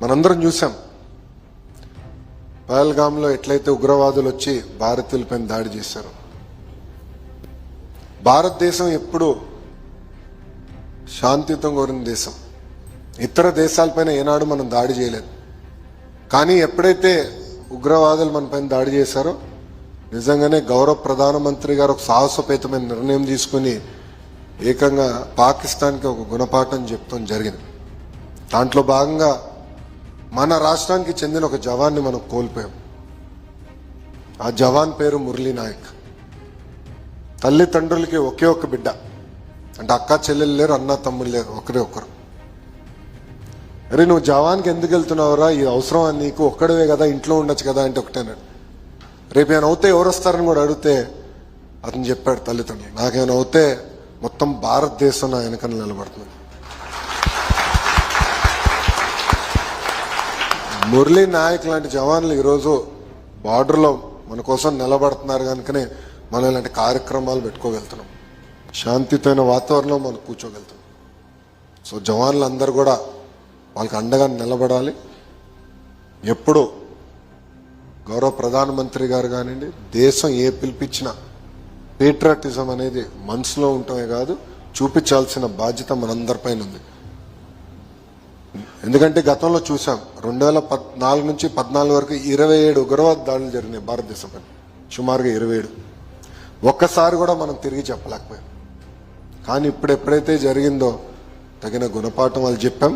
మనందరం చూసాం పహల్గామ్లో ఎట్లయితే ఉగ్రవాదులు వచ్చి భారతీయులపైన దాడి చేశారు. భారతదేశం ఎప్పుడు శాంతియుతంగా కోరిన దేశం. ఇతర దేశాలపైన ఏనాడు మనం దాడి చేయలేదు. కానీ ఎప్పుడైతే ఉగ్రవాదులు మన పైన దాడి చేశారో నిజంగానే గౌరవ ప్రధానమంత్రి గారు ఒక సాహసోపేతమైన నిర్ణయం తీసుకుని ఏకంగా పాకిస్తాన్కి ఒక గుణపాఠం చెప్తాం జరిగింది. దాంట్లో భాగంగా మన రాష్ట్రానికి చెందిన ఒక జవాన్ని మనం కోల్పోయాం. ఆ జవాన్ పేరు మురళీ నాయక్. తల్లిదండ్రులకి ఒకే ఒక్క బిడ్డ, అంటే అక్క చెల్లెలు లేరు, అన్న తమ్ముళ్ళు లేరు, ఒకరే ఒకరు. అరే నువ్వు జవాన్కి ఎందుకు వెళ్తున్నావురా, ఇది అవసరమా నీకు, ఒక్కడవే కదా, ఇంట్లో ఉండొచ్చు కదా అంటే ఒకటేనాడు. రేపు ఏమైనా అవుతే ఎవరు వస్తారని కూడా అడిగితే అతను చెప్పాడు తల్లిదండ్రులు, నాకేమైనా అవుతే మొత్తం భారతదేశం నా వెనక నిలబడుతుంది. మురళీ నాయక్ లాంటి జవాన్లు ఈరోజు బార్డర్లో మన కోసం నిలబడుతున్నారు కనుకనే మనం ఇలాంటి కార్యక్రమాలు పెట్టుకోగలుగుతున్నాం. శాంతియుతమైన వాతావరణంలో మనం కూర్చోగలుగుతాం. సో జవాన్లు అందరూ కూడా వాళ్ళకి అండగా నిలబడాలి. ఎప్పుడు గౌరవ ప్రధానమంత్రి గారు కానివ్వండి, దేశం ఏ పిలిపించినా పేట్రియాటిజం అనేది మనసులో ఉండటమే కాదు, చూపించాల్సిన బాధ్యత మనందరిపైన ఉంది. ఎందుకంటే గతంలో చూసాం 2014 నుంచి 14 వరకు 27 ఉగ్రవాద దాడులు జరిగినాయి భారతదేశం పైన, సుమారుగా 27. ఒక్కసారి కూడా మనం తిరిగి చెప్పలేకపోయాం. కానీ ఇప్పుడు ఎప్పుడైతే జరిగిందో తగిన గుణపాఠం వాళ్ళు చెప్పాం.